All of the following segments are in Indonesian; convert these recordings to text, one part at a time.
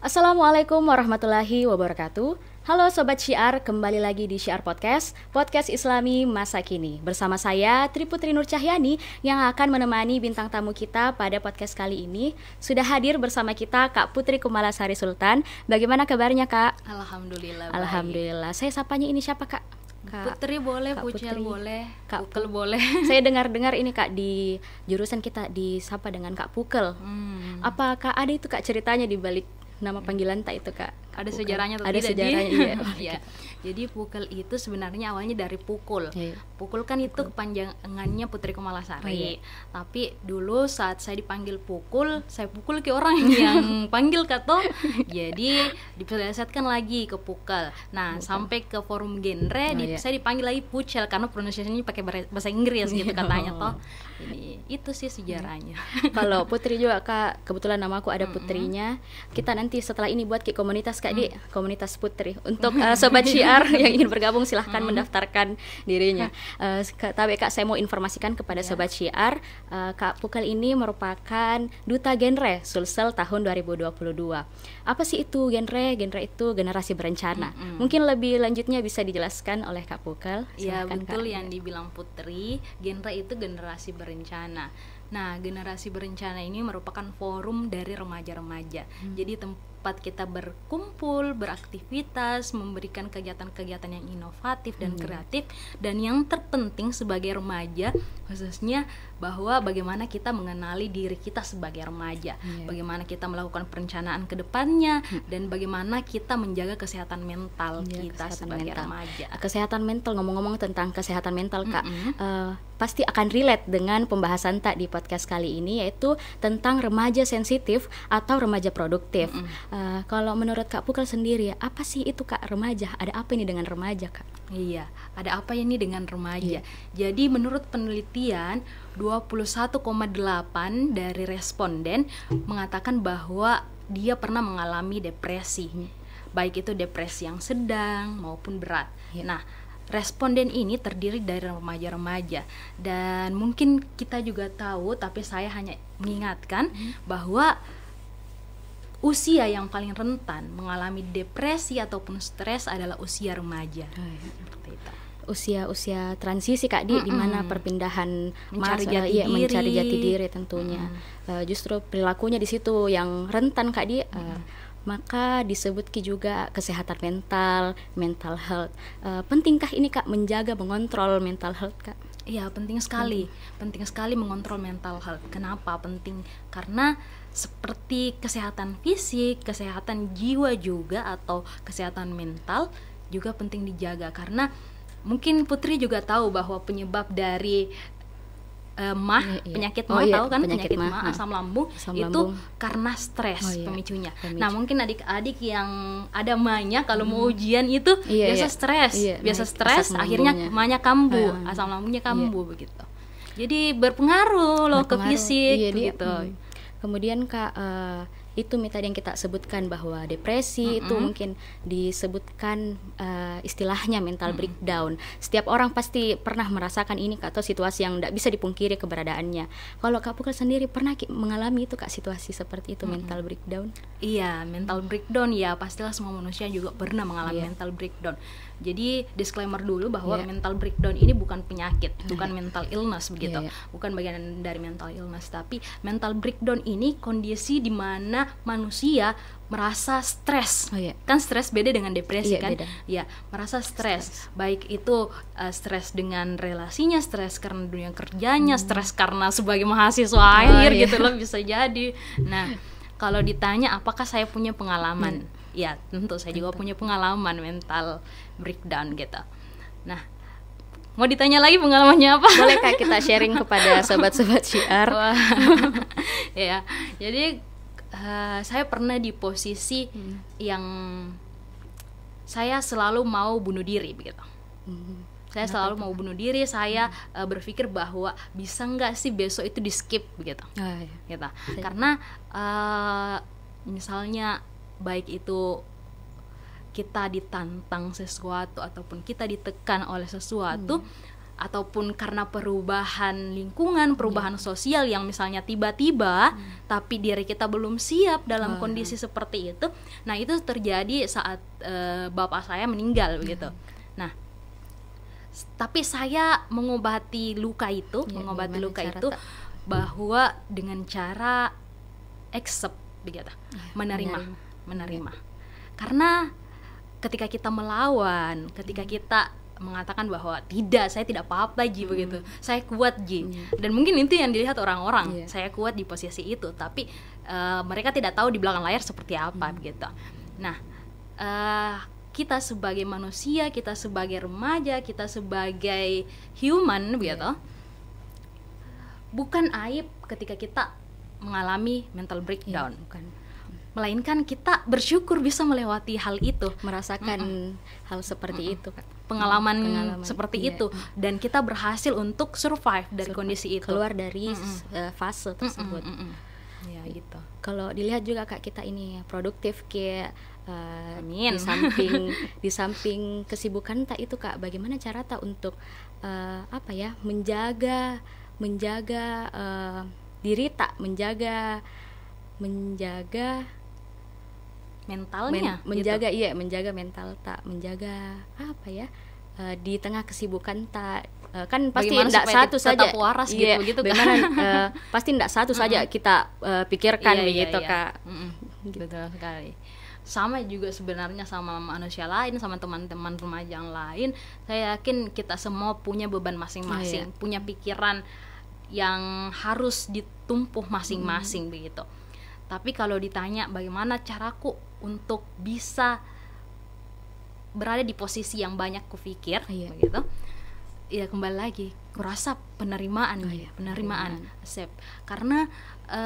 Assalamualaikum warahmatullahi wabarakatuh. Halo Sobat Syiar, kembali lagi di Syiar Podcast, Podcast Islami Masa Kini. Bersama saya Triputri Nur Cahyani yang akan menemani bintang tamu kita pada podcast kali ini. Sudah hadir bersama kita Kak Putri Kumalasari Sultan. Bagaimana kabarnya Kak? Alhamdulillah. Alhamdulillah. Saya sapanya ini siapa Kak? Putri boleh, Kak Pucel Putri. boleh, Kak Pukel boleh. Saya dengar-dengar ini Kak di jurusan kita disapa dengan Kak Pukel. Apa Kak ada itu Kak ceritanya di balik nama panggilan tak itu Kak? Ada Pukel. sejarahnya atau Ada tidak? sejarahnya, iya. Iya. Jadi Pukel itu sebenarnya awalnya dari Pukul. Iya. Pukul kan itu kepanjangannya Putri Kumalasari. Oh, iya. Tapi dulu saat saya dipanggil Pukul, saya pukul ke orang yang panggil Kato. Jadi dipelesetkan lagi ke Pukel. Nah, sampai ke forum genre iya. saya dipanggil lagi Pucel karena pronunciation-nya pakai bahasa Inggris gitu katanya toh. Jadi itu sih sejarahnya. Kalau Putri juga Kak, kebetulan nama aku ada Putrinya. Kita nanti setelah ini buat ke komunitas Kak di komunitas Putri. Untuk Sobat Syiar yang ingin bergabung silahkan mendaftarkan dirinya. Tapi Kak saya mau informasikan kepada Sobat Syiar, Kak Pukel ini merupakan duta genre Sulsel tahun 2022. Apa sih itu genre? Genre itu generasi berencana. Mungkin lebih lanjutnya bisa dijelaskan oleh Kak Pukel. Ya Silakan, betul Kak. yang dibilang Putri, genre itu generasi berencana. Nah, generasi berencana ini merupakan forum dari remaja-remaja. Jadi tempat kita berkumpul, beraktivitas, memberikan kegiatan-kegiatan yang inovatif dan kreatif, dan yang terpenting sebagai remaja khususnya bahwa bagaimana kita mengenali diri kita sebagai remaja, bagaimana kita melakukan perencanaan ke depannya, dan bagaimana kita menjaga kesehatan mental kita sebagai remaja. Kesehatan mental, ngomong-ngomong tentang kesehatan mental Kak, pasti akan relate dengan pembahasan tak di podcast kali ini, yaitu tentang remaja sensitif atau remaja produktif. Kalau menurut Kak Pukel sendiri, apa sih itu Kak remaja? Ada apa ini dengan remaja Kak? Iya, ada apa ini dengan remaja? Jadi menurut penelitian 21,8 dari responden mengatakan bahwa dia pernah mengalami depresi. Baik itu depresi yang sedang maupun berat. Nah, responden ini terdiri dari remaja-remaja, dan mungkin kita juga tahu, tapi saya hanya mengingatkan bahwa usia yang paling rentan mengalami depresi ataupun stres adalah usia remaja. Seperti itu. Usia transisi Kak di mana perpindahan Mencari masa, jati diri. mencari jati diri tentunya. Justru perilakunya di situ yang rentan Kak di. Maka disebut juga kesehatan mental health. Pentingkah ini Kak menjaga mengontrol mental health Kak? Iya, penting sekali. Penting sekali mengontrol mental health. Kenapa penting? Karena seperti kesehatan fisik, kesehatan jiwa juga atau kesehatan mental juga penting dijaga, karena mungkin Putri juga tahu bahwa penyebab dari penyakit mah, tahu kan penyakit mah, asam lambung itu karena stres pemicunya. Nah, mungkin adik-adik yang ada mahnya kalau mau ujian itu biasa stres, akhirnya mahnya kambuh, asam lambungnya kambuh begitu. Jadi berpengaruh loh ke fisik begitu. Kemudian Kak, itu tadi yang kita sebutkan bahwa depresi itu mungkin disebutkan istilahnya mental breakdown. Setiap orang pasti pernah merasakan ini Kak, atau situasi yang tidak bisa dipungkiri keberadaannya. Kalau Kak Pukel sendiri pernah mengalami itu Kak, situasi seperti itu, mental breakdown? Iya, mental breakdown ya pastilah semua manusia juga pernah mengalami mental breakdown. Jadi disclaimer dulu bahwa mental breakdown ini bukan penyakit, bukan mental illness begitu, bukan bagian dari mental illness, tapi mental breakdown ini kondisi di mana manusia merasa stres. Kan stres beda dengan depresi kan? Ya, merasa stres. Baik itu stres dengan relasinya, stres karena dunia kerjanya, stres karena sebagai mahasiswa akhir gitu loh bisa jadi. Nah, kalau ditanya apakah saya punya pengalaman? Ya, tentu saya juga punya pengalaman mental breakdown gitu. Nah, mau ditanya lagi pengalamannya apa? Boleh Kak kita sharing kepada sobat-sobat Syiar? Ya, jadi saya pernah di posisi yang saya selalu mau bunuh diri begitu. Saya selalu mau bunuh diri. Saya berpikir bahwa bisa nggak sih besok itu di skip begitu. Gitu. Karena misalnya baik itu kita ditantang sesuatu ataupun kita ditekan oleh sesuatu, ataupun karena perubahan lingkungan, perubahan sosial yang misalnya tiba-tiba tapi diri kita belum siap dalam kondisi seperti itu. Nah, itu terjadi saat bapak saya meninggal begitu. Nah, tapi saya mengobati luka itu, bahwa dengan cara accept begitu, menerima. Karena ketika kita melawan, ketika kita mengatakan bahwa tidak, saya tidak apa-apa Ji begitu, saya kuat Ji, dan mungkin itu yang dilihat orang-orang, saya kuat di posisi itu, tapi mereka tidak tahu di belakang layar seperti apa begitu. Nah, kita sebagai manusia, kita sebagai remaja, kita sebagai human begitu, bukan aib ketika kita mengalami mental breakdown, melainkan kita bersyukur bisa melewati hal itu, merasakan hal seperti itu, pengalaman seperti itu, dan kita berhasil untuk survive dari kondisi itu, keluar dari fase tersebut. Ya gitu. Kalau dilihat juga Kak, kita ini produktif kayak di samping kesibukan tak itu Kak, bagaimana cara tak untuk menjaga diri tak, menjaga mentalnya, menjaga gitu. Menjaga mental tak, menjaga di tengah kesibukan tak, kan pasti tidak satu saja waras gitu bagaimana pasti tidak satu saja kita pikirkan begitu Kak. Betul sekali. Sama juga sebenarnya sama manusia lain, sama teman-teman remaja yang lain, saya yakin kita semua punya beban masing-masing, punya pikiran yang harus ditumpuh masing-masing begitu. Tapi kalau ditanya bagaimana caraku untuk bisa berada di posisi yang banyak kupikir begitu, ya kembali lagi kurasa penerimaan, accept. Karena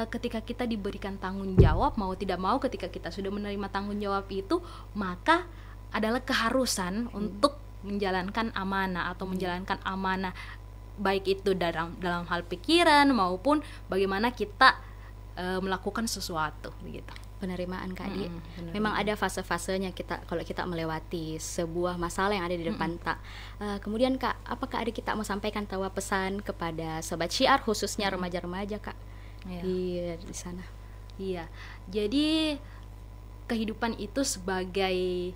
ketika kita diberikan tanggung jawab, mau tidak mau ketika kita sudah menerima tanggung jawab itu, maka adalah keharusan untuk menjalankan amanah atau menjalankan amanah, baik itu dalam hal pikiran maupun bagaimana kita melakukan sesuatu begitu. Penerimaan Kak Di. Memang ada fase-fasenya kalau kita melewati sebuah masalah yang ada di depan tak. Kemudian Kak, apakah ada kita mau sampaikan pesan kepada sobat syiar khususnya remaja-remaja Kak di sana? Iya. Jadi kehidupan itu sebagai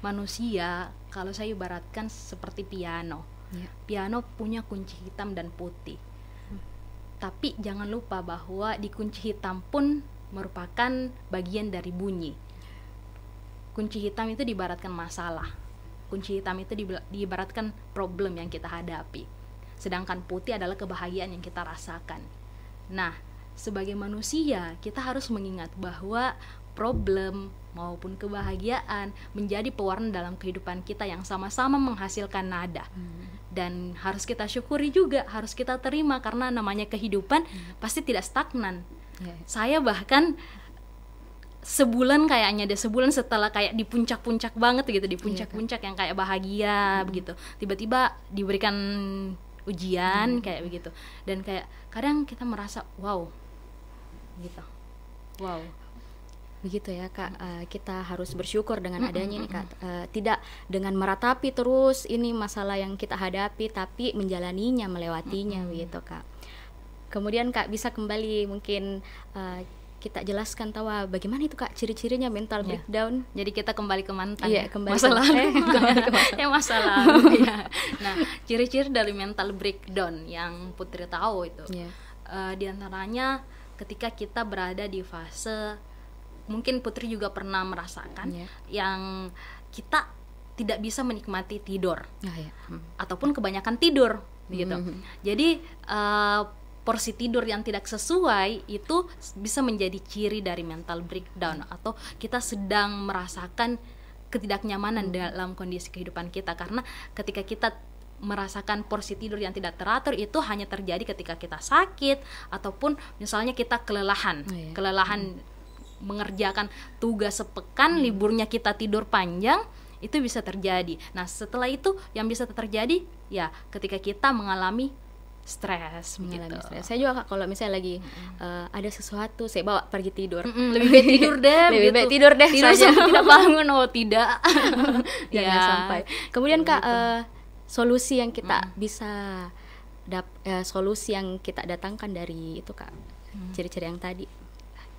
manusia, kalau saya ibaratkan seperti piano. Piano punya kunci hitam dan putih. Tapi jangan lupa bahwa di kunci hitam pun merupakan bagian dari bunyi. Kunci hitam itu diibaratkan masalah. Kunci hitam itu diibaratkan problem yang kita hadapi. Sedangkan putih adalah kebahagiaan yang kita rasakan. Nah, sebagai manusia, kita harus mengingat bahwa problem maupun kebahagiaan menjadi pewarna dalam kehidupan kita yang sama-sama menghasilkan nada. Dan harus kita syukuri juga, harus kita terima, karena namanya kehidupan pasti tidak stagnan. Saya bahkan sebulan setelah kayak di puncak-puncak banget gitu, di puncak-puncak yang kayak bahagia begitu, tiba-tiba diberikan ujian kayak begitu, dan kayak kadang kita merasa wow begitu ya Kak. Kita harus bersyukur dengan adanya ini Kak, tidak dengan meratapi terus ini masalah yang kita hadapi, tapi menjalaninya, melewatinya begitu Kak. Kemudian Kak, bisa kembali mungkin kita jelaskan bagaimana itu Kak ciri-cirinya mental breakdown. Jadi kita kembali ke mantan, kembali masa lalu. Nah, ciri-ciri dari mental breakdown yang Putri tahu itu di antaranya ketika kita berada di fase, mungkin Putri juga pernah merasakan yang kita tidak bisa menikmati tidur ataupun kebanyakan tidur gitu. Jadi porsi tidur yang tidak sesuai itu bisa menjadi ciri dari mental breakdown, atau kita sedang merasakan ketidaknyamanan dalam kondisi kehidupan kita. Karena ketika kita merasakan porsi tidur yang tidak teratur, itu hanya terjadi ketika kita sakit ataupun misalnya kita kelelahan mengerjakan tugas sepekan, liburnya kita tidur panjang, itu bisa terjadi. Nah, setelah itu yang bisa terjadi ya ketika kita mengalami stres gitu. Saya juga Kak, kalau misalnya lagi ada sesuatu, saya bawa pergi tidur. Lebih baik tidur deh. Lebih baik tidur saja. Tidak bangun, tidak. Jangan sampai. Kemudian Kak, solusi yang kita bisa solusi yang kita datangkan dari itu Kak, ciri-ciri yang tadi?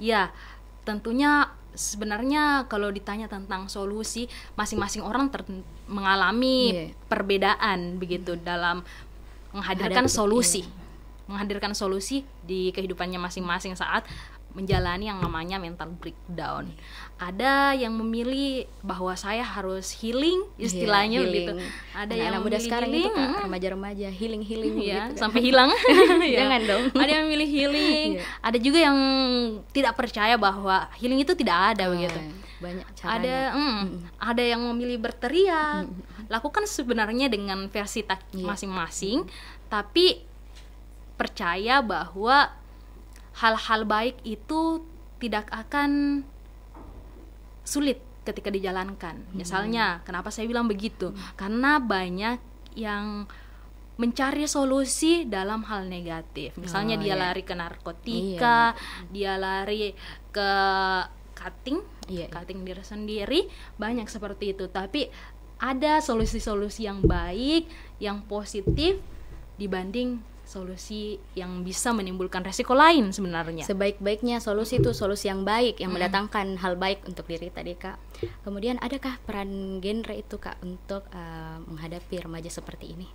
Ya, tentunya sebenarnya kalau ditanya tentang solusi, masing-masing orang mengalami perbedaan begitu dalam menghadirkan solusi. Menghadirkan solusi di kehidupannya masing-masing saat menjalani yang namanya mental breakdown. Ada yang memilih bahwa saya harus healing, istilahnya begitu. Ada yang muda memilih sekarang healing, itu remaja-remaja healing ya, gitu, sampai hilang. Jangan dong. Ada yang memilih healing, ada juga yang tidak percaya bahwa healing itu tidak ada begitu. Banyak caranya. Ada yang memilih berteriak. Lakukan sebenarnya dengan versi masing-masing, tapi percaya bahwa hal-hal baik itu tidak akan sulit ketika dijalankan. Misalnya, kenapa saya bilang begitu? Karena banyak yang mencari solusi dalam hal negatif. Misalnya dia lari ke narkotika, dia lari ke cutting diri sendiri, banyak seperti itu. Tapi ada solusi-solusi yang baik, yang positif dibanding solusi yang bisa menimbulkan resiko lain sebenarnya. Sebaik-baiknya solusi itu solusi yang baik, yang mendatangkan hal baik untuk diri tadi Kak. Kemudian adakah peran genre itu Kak untuk menghadapi remaja seperti ini?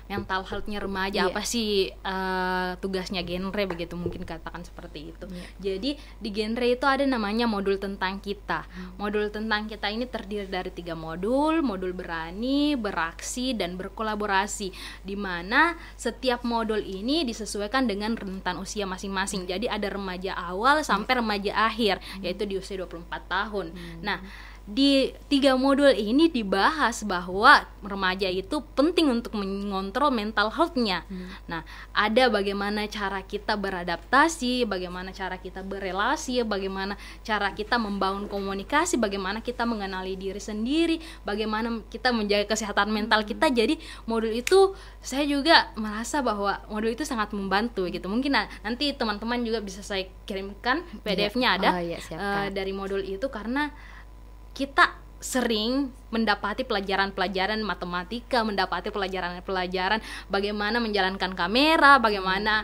Mental health-nya remaja, apa sih tugasnya genre begitu, mungkin katakan seperti itu. Jadi di genre itu ada namanya modul tentang kita. Modul tentang kita ini terdiri dari 3 modul berani, beraksi, dan berkolaborasi, di mana setiap modul ini disesuaikan dengan rentan usia masing-masing. Jadi ada remaja awal sampai remaja akhir, yaitu di usia 24 tahun. Nah, di 3 modul ini dibahas bahwa remaja itu penting untuk mengontrol mental health-nya. Nah, ada bagaimana cara kita beradaptasi, bagaimana cara kita berelasi, bagaimana cara kita membangun komunikasi, bagaimana kita mengenali diri sendiri, bagaimana kita menjaga kesehatan mental kita. Jadi modul itu saya juga merasa bahwa modul itu sangat membantu gitu. Mungkin nanti teman-teman juga bisa saya kirimkan PDF-nya ada dari modul itu, karena kita sering mendapati pelajaran-pelajaran matematika, mendapati pelajaran-pelajaran bagaimana menjalankan kamera, bagaimana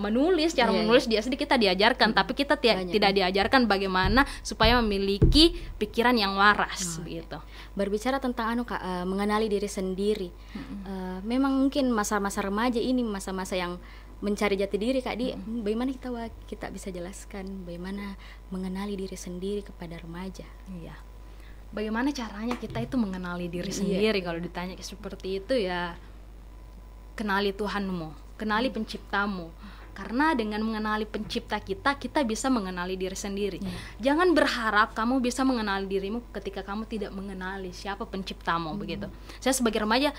menulis, cara menulis kita diajarkan, tapi kita tidak diajarkan bagaimana supaya memiliki pikiran yang waras begitu. Berbicara tentang Kak, mengenali diri sendiri. Memang mungkin masa-masa remaja ini masa-masa yang mencari jati diri Kak Di. Bagaimana kita bisa jelaskan bagaimana mengenali diri sendiri kepada remaja? Iya. Bagaimana caranya kita itu mengenali diri sendiri? Kalau ditanya seperti itu, ya kenali Tuhanmu, kenali penciptamu. Karena dengan mengenali pencipta kita bisa mengenali diri sendiri. Jangan berharap kamu bisa mengenali dirimu ketika kamu tidak mengenali siapa penciptamu begitu. Saya sebagai remaja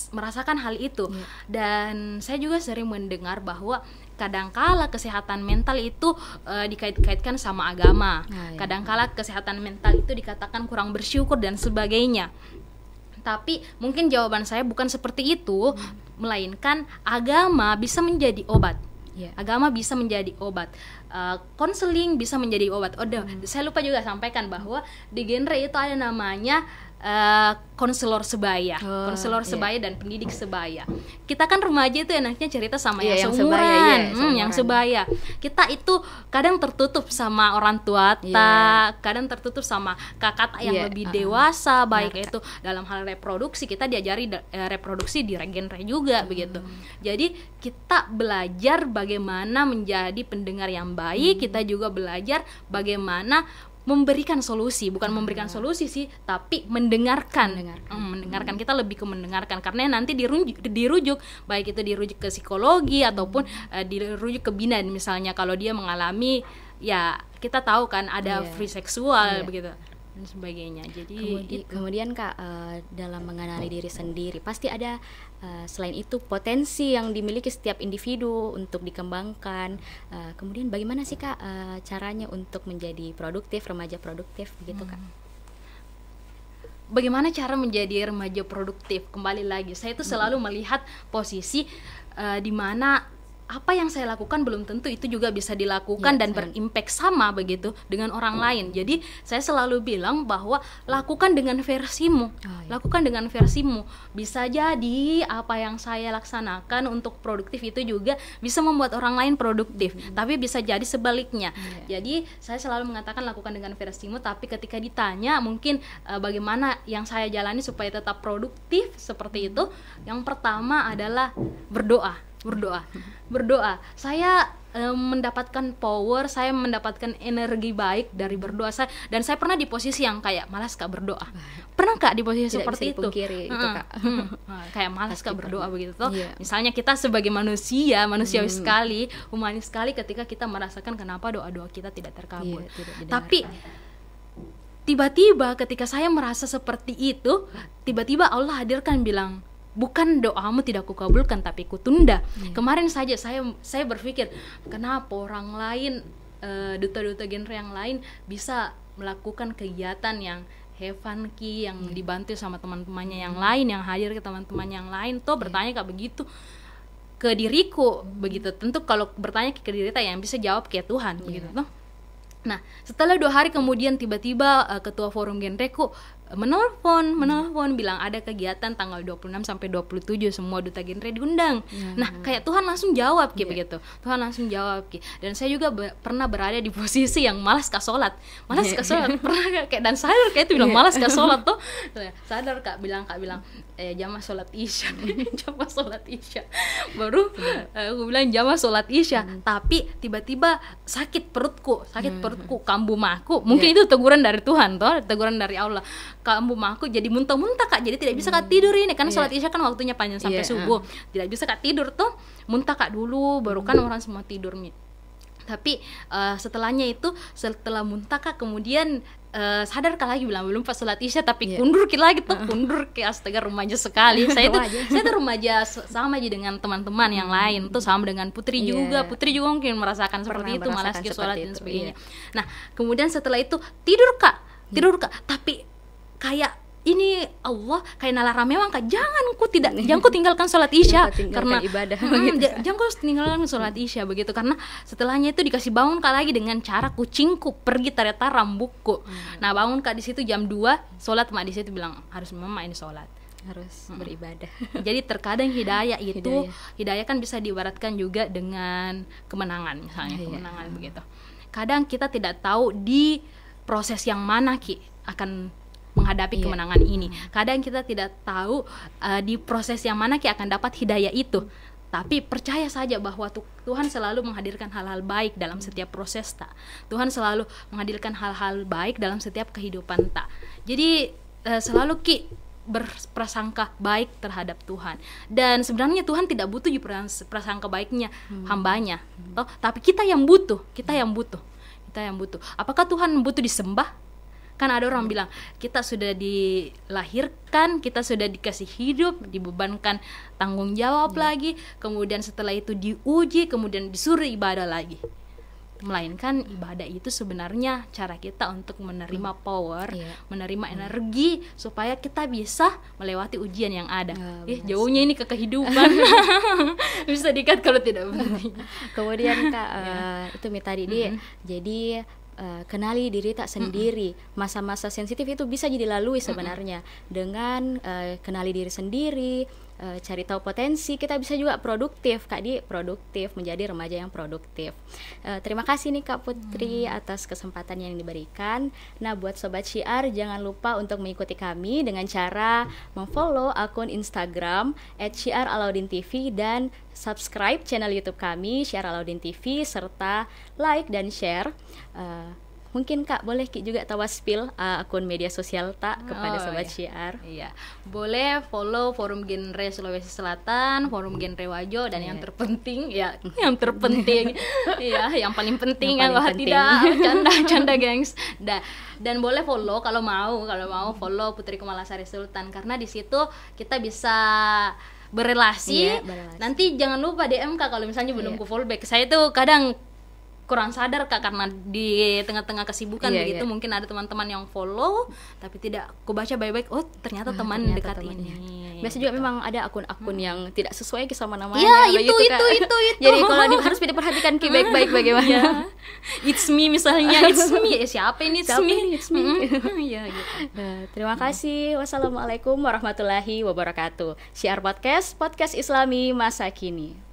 merasakan hal itu. Dan saya juga sering mendengar bahwa kadangkala kesehatan mental itu dikait-kaitkan sama agama. Kadangkala kesehatan mental itu dikatakan kurang bersyukur dan sebagainya. Tapi mungkin jawaban saya bukan seperti itu, melainkan agama bisa menjadi obat. Agama bisa menjadi obat, konseling bisa menjadi obat. Saya lupa juga sampaikan bahwa di genre itu ada namanya konselor sebaya, sebaya dan pendidik sebaya. Kita kan remaja itu enaknya cerita sama yang seumuran, yang sebaya. Kita itu kadang tertutup sama orang tua, kadang tertutup sama kakak yang lebih dewasa, baik itu dalam hal reproduksi, kita diajari reproduksi di genre juga begitu. Jadi kita belajar bagaimana menjadi pendengar yang baik, kita juga belajar bagaimana memberikan solusi, bukan memberikan solusi sih, tapi mendengarkan. Kita lebih ke mendengarkan, karena nanti dirujuk, baik itu dirujuk ke psikologi ataupun dirujuk ke bidan. Misalnya kalau dia mengalami, ya kita tahu kan ada free seksual begitu dan sebagainya. Jadi kemudian Kak, dalam mengenali diri sendiri pasti ada selain itu potensi yang dimiliki setiap individu untuk dikembangkan. Kemudian bagaimana sih Kak caranya untuk menjadi produktif, remaja produktif begitu Kak? Bagaimana cara menjadi remaja produktif? Kembali lagi, saya itu selalu melihat posisi di mana apa yang saya lakukan belum tentu itu juga bisa dilakukan dan berimpact sama begitu dengan orang lain. Jadi saya selalu bilang bahwa lakukan dengan versimu, lakukan dengan versimu. Bisa jadi apa yang saya laksanakan untuk produktif itu juga bisa membuat orang lain produktif, tapi bisa jadi sebaliknya. Jadi saya selalu mengatakan lakukan dengan versimu, tapi ketika ditanya mungkin bagaimana yang saya jalani supaya tetap produktif seperti itu, yang pertama adalah berdoa. Saya mendapatkan power, saya mendapatkan energi baik dari berdoa. Dan saya pernah di posisi yang kayak malas Kak berdoa. Pernah Kak di posisi tidak seperti itu? Itu Kak. Kayak malas Kak berdoa begitu toh. Misalnya kita sebagai manusiawi sekali, humanis sekali, ketika kita merasakan kenapa doa-doa kita tidak terkabul. Tapi tiba-tiba ketika saya merasa seperti itu, tiba-tiba Allah hadirkan bilang, bukan doamu tidak kukabulkan tapi kutunda. Kemarin saja saya berpikir, kenapa orang lain, duta-duta genre yang lain bisa melakukan kegiatan yang have fun yang dibantu sama teman-temannya yang lain, yang hadir ke teman-teman yang lain, toh bertanya kayak begitu ke diriku begitu. Tentu kalau bertanya ke diri kita yang bisa jawab kayak Tuhan begitu toh. Nah, setelah 2 hari kemudian tiba-tiba ketua forum genreku menelpon bilang ada kegiatan tanggal 26 sampai 27 semua duta genre diundang. Nah, kayak Tuhan langsung jawab kayak begitu. Tuhan langsung jawab kayak. Dan saya juga pernah berada di posisi yang malas Kak sholat. Pernah kayak, dan sadar kayak itu bilang malas Kak sholat tuh. Sadar Kak bilang jamaah sholat Isya. Jamaah sholat Isya. Baru aku bilang jamaah sholat Isya, tapi tiba-tiba sakit perutku, kambuh maku. Mungkin itu teguran dari Tuhan toh, teguran dari Allah. Kambuh maku jadi muntah-muntah Kak, jadi tidak bisa Kak tidur ini karena sholat Isya kan waktunya panjang sampai subuh, tidak bisa Kak tidur tuh, muntah Kak dulu, baru kan orang semua tidur nih. Tapi setelahnya itu, setelah muntah Kak kemudian sadar Kak lagi bilang belum pas sholat Isya, tapi kundur lagi tuh, kundur kayak astaga remaja sekali. Saya tuh remaja sama aja dengan teman-teman yang lain tuh, sama dengan Putri juga mungkin merasakan seperti itu, malas ke sholat dan sebagainya. Nah kemudian setelah itu tidur Kak, tapi kayak ini Allah kayak nalarang memang Kak, jangan ku tinggalkan sholat Isya karena ibadah jangan ku tinggalkan sholat Isya begitu, karena setelahnya itu dikasih bangun Kak lagi dengan cara kucingku pergi tarik rambutku. Nah bangun Kak di situ jam 2 sholat, mak di situ bilang harus mama ini sholat, harus beribadah. Jadi terkadang hidayah kan bisa diibaratkan juga dengan kemenangan, misalnya kemenangan begitu. Kadang kita tidak tahu di proses yang mana Ki akan menghadapi kemenangan ini. Kadang kita tidak tahu di proses yang mana Ki akan dapat hidayah itu. Tapi percaya saja bahwa Tuhan selalu menghadirkan hal-hal baik dalam setiap proses tak. Tuhan selalu menghadirkan hal-hal baik dalam setiap kehidupan tak. Jadi selalu Ki berprasangka baik terhadap Tuhan. Dan sebenarnya Tuhan tidak butuh prasangka baiknya hambanya. Tapi kita yang butuh. Apakah Tuhan butuh disembah? Kan ada orang bilang kita sudah dilahirkan, kita sudah dikasih hidup, dibebankan tanggung jawab lagi, kemudian setelah itu diuji, kemudian disuruh ibadah lagi. Melainkan ibadah itu sebenarnya cara kita untuk menerima power, menerima energi supaya kita bisa melewati ujian yang ada. Jauhnya ini ke kehidupan. Bisa dikat kalau tidak penting. Kemudian Kak, itu tadi jadi kenali diri tak sendiri. Masa-masa sensitif itu bisa jadi lalui sebenarnya dengan kenali diri sendiri, cari tahu potensi, kita bisa juga produktif Kak Di, produktif, menjadi remaja yang produktif. Terima kasih nih Kak Putri atas kesempatan yang diberikan. Nah buat Sobat Syiar, jangan lupa untuk mengikuti kami dengan cara memfollow akun Instagram @syiaralaudintv dan subscribe channel YouTube kami Syiar Alauddin TV, serta like dan share. Mungkin Kak boleh Ki juga tawaspil akun media sosial tak kepada Sobat Syiar. Iya, boleh follow Forum Genre Sulawesi Selatan, Forum Genre Wajo, dan yang terpenting ya, yang paling penting tidak canda gengs. Dan boleh follow kalau mau follow Putri Kumalasari Sultan, karena di situ kita bisa berelasi. Nanti jangan lupa DM Kak kalau misalnya belum ku follow back. Saya tuh kadang kurang sadar Kak, karena di tengah-tengah kesibukan begitu mungkin ada teman-teman yang follow tapi tidak ku baca baik-baik, oh ternyata teman dekat ini. Biasa juga memang ada akun-akun yang tidak sesuai sama namanya. Iya, begitu, Kak. itu. Jadi kalau harus diperhatikan Ki baik-baik bagaimana. Ya. It's me misalnya, it's me. Siapa ini it's Siapa me? ini? It's me. Iya gitu. Terima kasih. Wassalamualaikum warahmatullahi wabarakatuh. Syiar Podcast, podcast Islami masa kini.